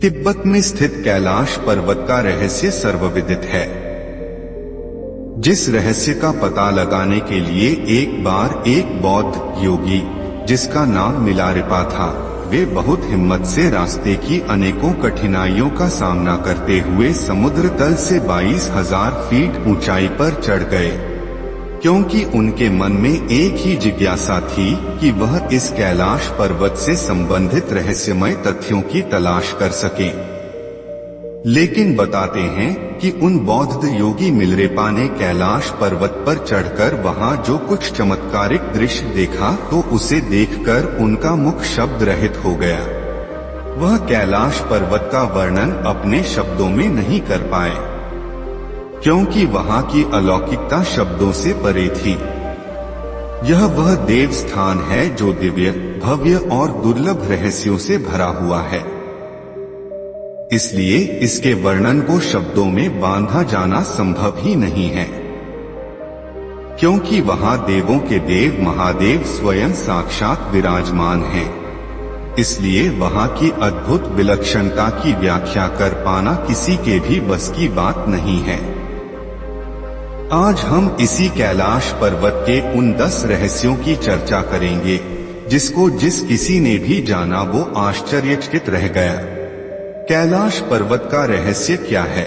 तिब्बत में स्थित कैलाश पर्वत का रहस्य सर्वविदित है, जिस रहस्य का पता लगाने के लिए एक बार एक बौद्ध योगी जिसका नाम मिलारिपा था, वे बहुत हिम्मत से रास्ते की अनेकों कठिनाइयों का सामना करते हुए समुद्र तल से 22,000 फीट ऊंचाई पर चढ़ गए, क्योंकि उनके मन में एक ही जिज्ञासा थी कि वह इस कैलाश पर्वत से संबंधित रहस्यमय तथ्यों की तलाश कर सकें। लेकिन बताते हैं कि उन बौद्ध योगी मिलरेपा ने कैलाश पर्वत पर चढ़कर वहां जो कुछ चमत्कारिक दृश्य देखा तो उसे देखकर उनका मुख शब्द रहित हो गया। वह कैलाश पर्वत का वर्णन अपने शब्दों में नहीं कर पाए, क्योंकि वहां की अलौकिकता शब्दों से परे थी। यह वह देव स्थान है जो दिव्य, भव्य और दुर्लभ रहस्यों से भरा हुआ है, इसलिए इसके वर्णन को शब्दों में बांधा जाना संभव ही नहीं है, क्योंकि वहां देवों के देव महादेव स्वयं साक्षात विराजमान हैं। इसलिए वहां की अद्भुत विलक्षणता की व्याख्या कर पाना किसी के भी बस की बात नहीं है। आज हम इसी कैलाश पर्वत के उन 10 रहस्यों की चर्चा करेंगे जिसको जिस किसी ने भी जाना वो आश्चर्यचकित रह गया। कैलाश पर्वत का रहस्य क्या है?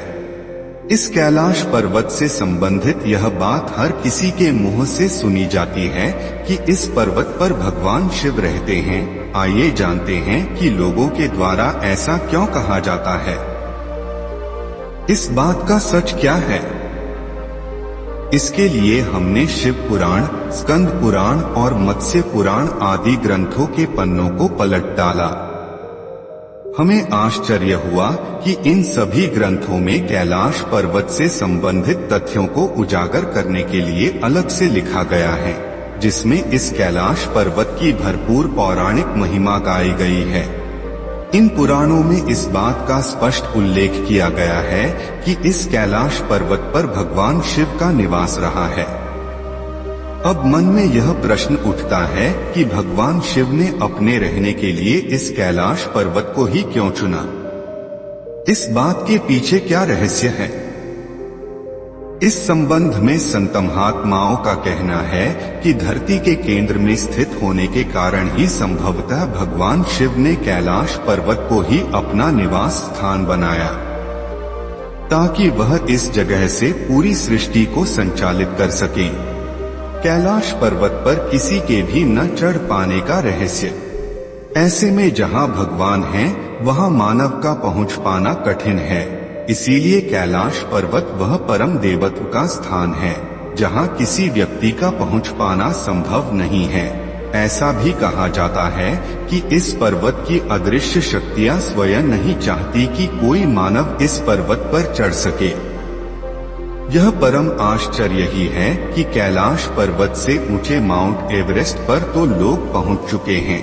इस कैलाश पर्वत से संबंधित यह बात हर किसी के मुंह से सुनी जाती है कि इस पर्वत पर भगवान शिव रहते हैं। आइए जानते हैं कि लोगों के द्वारा ऐसा क्यों कहा जाता है। इस बात का सच क्या है? इसके लिए हमने शिव पुराण, स्कंद पुराण और मत्स्य पुराण आदि ग्रंथों के पन्नों को पलट डाला। हमें आश्चर्य हुआ कि इन सभी ग्रंथों में कैलाश पर्वत से संबंधित तथ्यों को उजागर करने के लिए अलग से लिखा गया है, जिसमें इस कैलाश पर्वत की भरपूर पौराणिक महिमा गाई गई है। इन पुराणों में इस बात का स्पष्ट उल्लेख किया गया है कि इस कैलाश पर्वत पर भगवान शिव का निवास रहा है। अब मन में यह प्रश्न उठता है कि भगवान शिव ने अपने रहने के लिए इस कैलाश पर्वत को ही क्यों चुना? इस बात के पीछे क्या रहस्य है? इस संबंध में संत महात्माओं का कहना है कि धरती के केंद्र में स्थित होने के कारण ही संभवतः भगवान शिव ने कैलाश पर्वत को ही अपना निवास स्थान बनाया, ताकि वह इस जगह से पूरी सृष्टि को संचालित कर सकें। कैलाश पर्वत पर किसी के भी न चढ़ पाने का रहस्य। ऐसे में जहां भगवान हैं, वहां मानव का पहुंच पाना कठिन है। इसीलिए कैलाश पर्वत वह परम देवत्व का स्थान है जहां किसी व्यक्ति का पहुंच पाना संभव नहीं है। ऐसा भी कहा जाता है कि इस पर्वत की अदृश्य शक्तियां स्वयं नहीं चाहती कि कोई मानव इस पर्वत पर चढ़ सके। यह परम आश्चर्य ही है कि कैलाश पर्वत से ऊंचे माउंट एवरेस्ट पर तो लोग पहुंच चुके हैं,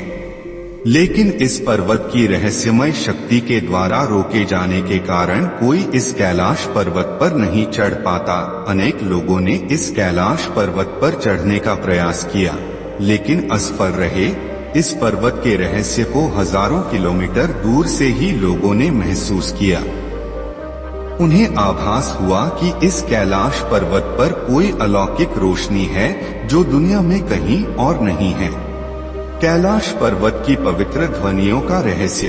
लेकिन इस पर्वत की रहस्यमय शक्ति के द्वारा रोके जाने के कारण कोई इस कैलाश पर्वत पर नहीं चढ़ पाता। अनेक लोगों ने इस कैलाश पर्वत पर चढ़ने का प्रयास किया, लेकिन असफल रहे। इस पर्वत के रहस्य को हजारों किलोमीटर दूर से ही लोगों ने महसूस किया। उन्हें आभास हुआ कि इस कैलाश पर्वत पर कोई अलौकिक रोशनी है जो दुनिया में कहीं और नहीं है। कैलाश पर्वत की पवित्र ध्वनियों का रहस्य।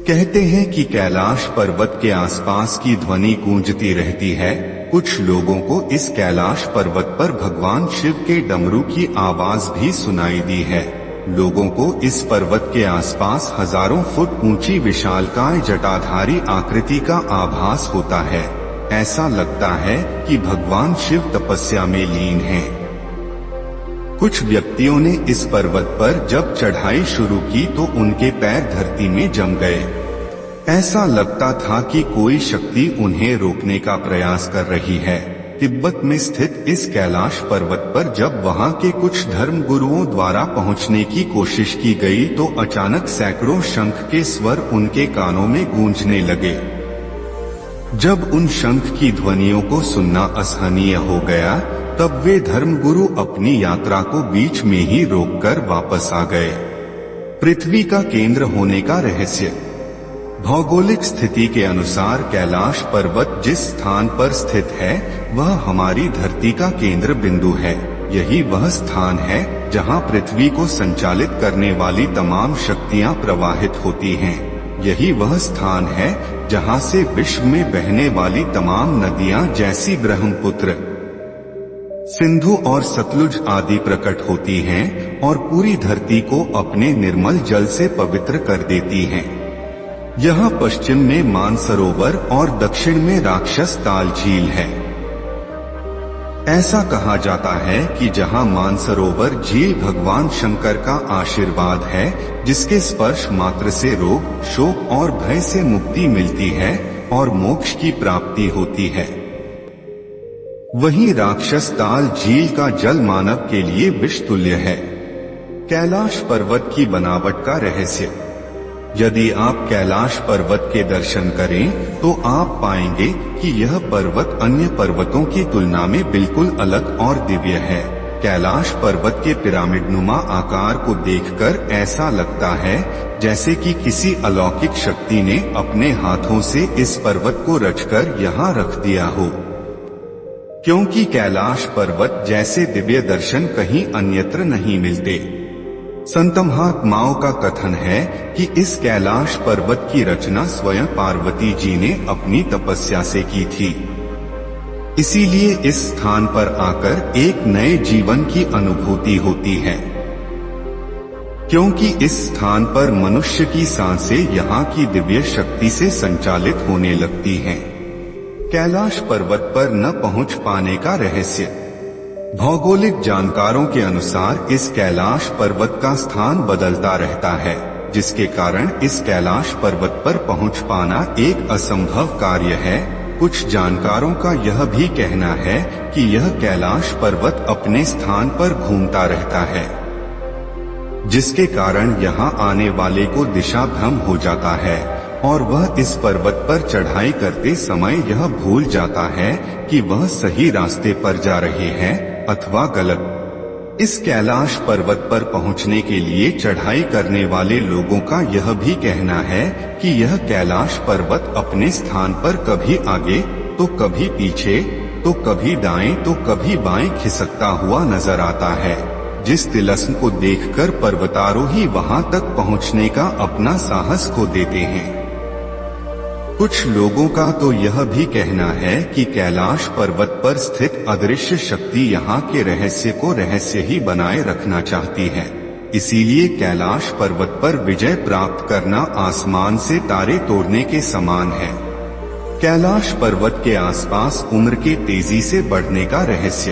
कहते हैं कि कैलाश पर्वत के आसपास की ध्वनि गूंजती रहती है। कुछ लोगों को इस कैलाश पर्वत पर भगवान शिव के डमरू की आवाज भी सुनाई दी है। लोगों को इस पर्वत के आसपास हजारों फुट ऊंची विशालकाय जटाधारी आकृति का आभास होता है। ऐसा लगता है कि भगवान शिव तपस्या में लीन हैं। कुछ व्यक्तियों ने इस पर्वत पर जब चढ़ाई शुरू की तो उनके पैर धरती में जम गए। ऐसा लगता था कि कोई शक्ति उन्हें रोकने का प्रयास कर रही है। तिब्बत में स्थित इस कैलाश पर्वत पर जब वहां के कुछ धर्म गुरुओं द्वारा पहुंचने की कोशिश की गई तो अचानक सैकड़ों शंख के स्वर उनके कानों में गूंजने लगे। जब उन शंख की ध्वनियों को सुनना असहनीय हो गया, तब वे धर्मगुरु अपनी यात्रा को बीच में ही रोककर वापस आ गए। पृथ्वी का केंद्र होने का रहस्य। भौगोलिक स्थिति के अनुसार कैलाश पर्वत जिस स्थान पर स्थित है वह हमारी धरती का केंद्र बिंदु है। यही वह स्थान है जहां पृथ्वी को संचालित करने वाली तमाम शक्तियां प्रवाहित होती हैं। यही वह स्थान है जहां से विश्व में बहने वाली तमाम नदियां जैसी ब्रह्मपुत्र, सिंधु और सतलुज आदि प्रकट होती हैं और पूरी धरती को अपने निर्मल जल से पवित्र कर देती हैं। यहाँ पश्चिम में मानसरोवर और दक्षिण में राक्षस ताल झील है। ऐसा कहा जाता है कि जहाँ मानसरोवर झील भगवान शंकर का आशीर्वाद है, जिसके स्पर्श मात्र से रोग, शोक और भय से मुक्ति मिलती है और मोक्ष की प्राप्ति होती है। वहीं राक्षस ताल झील का जल मानव के लिए विष तुल्य है। कैलाश पर्वत की बनावट का रहस्य। यदि आप कैलाश पर्वत के दर्शन करें तो आप पाएंगे कि यह पर्वत अन्य पर्वतों की तुलना में बिल्कुल अलग और दिव्य है। कैलाश पर्वत के पिरामिडनुमा आकार को देखकर ऐसा लगता है जैसे कि किसी अलौकिक शक्ति ने अपने हाथों से इस पर्वत को रचकर यहाँ रख दिया हो। क्योंकि कैलाश पर्वत जैसे दिव्य दर्शन कहीं अन्यत्र नहीं मिलते। संत महात्माओं का कथन है कि इस कैलाश पर्वत की रचना स्वयं पार्वती जी ने अपनी तपस्या से की थी। इसीलिए इस स्थान पर आकर एक नए जीवन की अनुभूति होती है। क्योंकि इस स्थान पर मनुष्य की सांसें यहाँ की दिव्य शक्ति से संचालित होने लगती हैं। कैलाश पर्वत पर न पहुँच पाने का रहस्य। भौगोलिक जानकारों के अनुसार इस कैलाश पर्वत का स्थान बदलता रहता है, जिसके कारण इस कैलाश पर्वत पर पहुंच पाना एक असंभव कार्य है। कुछ जानकारों का यह भी कहना है कि यह कैलाश पर्वत अपने स्थान पर घूमता रहता है, जिसके कारण यहाँ आने वाले को दिशा भ्रम हो जाता है और वह इस पर्वत पर चढ़ाई करते समय यह भूल जाता है कि वह सही रास्ते पर जा रहे हैं अथवा गलत। इस कैलाश पर्वत पर पहुंचने के लिए चढ़ाई करने वाले लोगों का यह भी कहना है कि यह कैलाश पर्वत अपने स्थान पर कभी आगे तो कभी पीछे, तो कभी दाएं तो कभी बाएं खिसकता हुआ नजर आता है, जिस तिलस्म को देखकर पर्वतारोही वहां तक पहुंचने का अपना साहस खो देते हैं। कुछ लोगों का तो यह भी कहना है कि कैलाश पर्वत पर स्थित अदृश्य शक्ति यहाँ के रहस्य को रहस्य ही बनाए रखना चाहती है। इसीलिए कैलाश पर्वत पर विजय प्राप्त करना आसमान से तारे तोड़ने के समान है। कैलाश पर्वत के आसपास उम्र के तेजी से बढ़ने का रहस्य।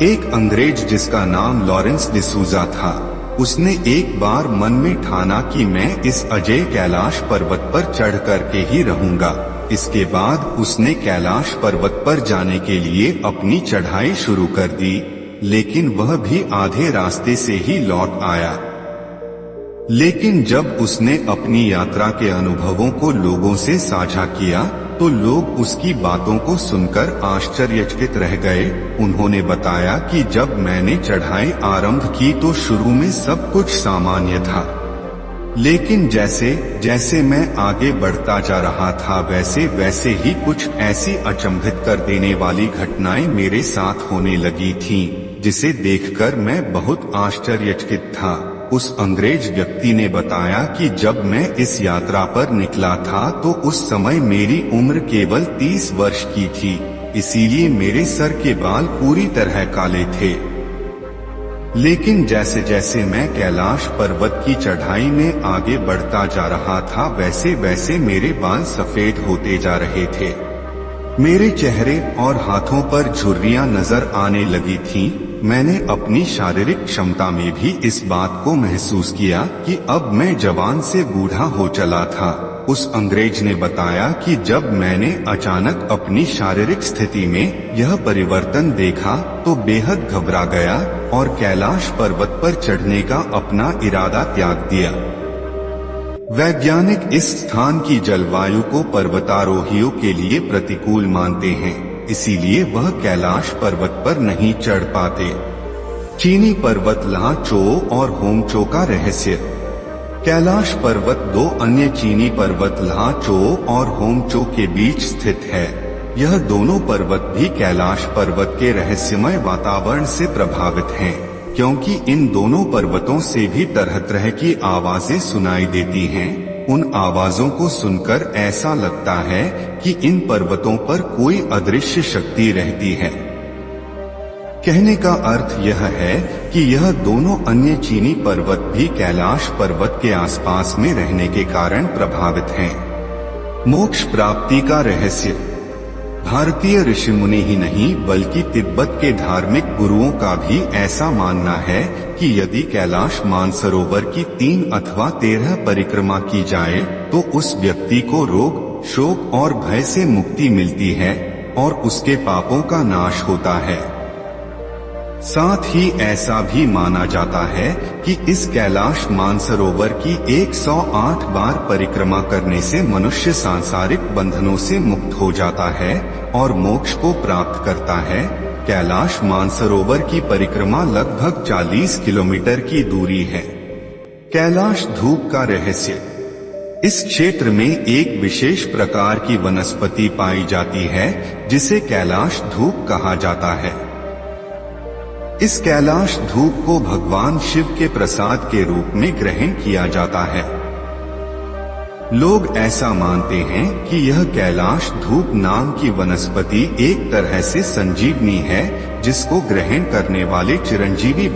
एक अंग्रेज जिसका नाम लॉरेंस डिसूजा था, उसने एक बार मन में ठाना कि मैं इस अजय कैलाश पर्वत पर चढ़ करके ही रहूंगा। इसके बाद उसने कैलाश पर्वत पर जाने के लिए अपनी चढ़ाई शुरू कर दी, लेकिन वह भी आधे रास्ते से ही लौट आया। लेकिन जब उसने अपनी यात्रा के अनुभवों को लोगों से साझा किया तो लोग उसकी बातों को सुनकर आश्चर्यचकित रह गए। उन्होंने बताया कि जब मैंने चढ़ाई आरंभ की तो शुरू में सब कुछ सामान्य था, लेकिन जैसे जैसे मैं आगे बढ़ता जा रहा था वैसे वैसे ही कुछ ऐसी अचंभित कर देने वाली घटनाएं मेरे साथ होने लगी थीं, जिसे देखकर मैं बहुत आश्चर्यचकित था। उस अंग्रेज व्यक्ति ने बताया कि जब मैं इस यात्रा पर निकला था तो उस समय मेरी उम्र केवल 30 वर्ष की थी, इसीलिए मेरे सर के बाल पूरी तरह काले थे। लेकिन जैसे जैसे मैं कैलाश पर्वत की चढ़ाई में आगे बढ़ता जा रहा था वैसे वैसे मेरे बाल सफेद होते जा रहे थे। मेरे चेहरे और हाथों पर झुर्रियां नजर आने लगी थीं। मैंने अपनी शारीरिक क्षमता में भी इस बात को महसूस किया कि अब मैं जवान से बूढ़ा हो चला था। उस अंग्रेज ने बताया कि जब मैंने अचानक अपनी शारीरिक स्थिति में यह परिवर्तन देखा तो बेहद घबरा गया और कैलाश पर्वत पर चढ़ने का अपना इरादा त्याग दिया। वैज्ञानिक इस स्थान की जलवायु को पर्वतारोहियों के लिए प्रतिकूल मानते हैं, इसीलिए वह कैलाश पर्वत पर नहीं चढ़ पाते। चीनी पर्वत ला चो और होंगचो का रहस्य। कैलाश पर्वत दो अन्य चीनी पर्वत ल्हा चो और होंगचो के बीच स्थित है। यह दोनों पर्वत भी कैलाश पर्वत के रहस्यमय वातावरण से प्रभावित हैं, क्योंकि इन दोनों पर्वतों से भी तरह तरह की आवाजें सुनाई देती हैं। उन आवाजों को सुनकर ऐसा लगता है कि इन पर्वतों पर कोई अदृश्य शक्ति रहती है। कहने का अर्थ यह है कि यह दोनों अन्य चीनी पर्वत भी कैलाश पर्वत के आसपास में रहने के कारण प्रभावित हैं। मोक्ष प्राप्ति का रहस्य भारतीय ऋषिमुनि ही नहीं बल्कि तिब्बत के धार्मिक गुरुओं का भी ऐसा मानना है कि यदि कैलाश मानसरोवर की 3 अथवा 13 परिक्रमा की जाए तो उस व्यक्ति को रोग, शोक और भय से मुक्ति मिलती है और उसके पापों का नाश होता है। साथ ही ऐसा भी माना जाता है कि इस कैलाश मानसरोवर की 108 बार परिक्रमा करने से मनुष्य सांसारिक बंधनों से मुक्त हो जाता है और मोक्ष को प्राप्त करता है। कैलाश मानसरोवर की परिक्रमा लगभग 40 किलोमीटर की दूरी है। कैलाश धूप का रहस्य। इस क्षेत्र में एक विशेष प्रकार की वनस्पति पाई जाती है जिसे कैलाश धूप कहा जाता है। इस कैलाश धूप को भगवान शिव के प्रसाद के रूप में ग्रहण किया जाता है। लोग ऐसा मानते हैं कि यह कैलाश धूप नाम की वनस्पति एक तरह से संजीवनी है, जिसको ग्रहण करने वाले चिरंजीवी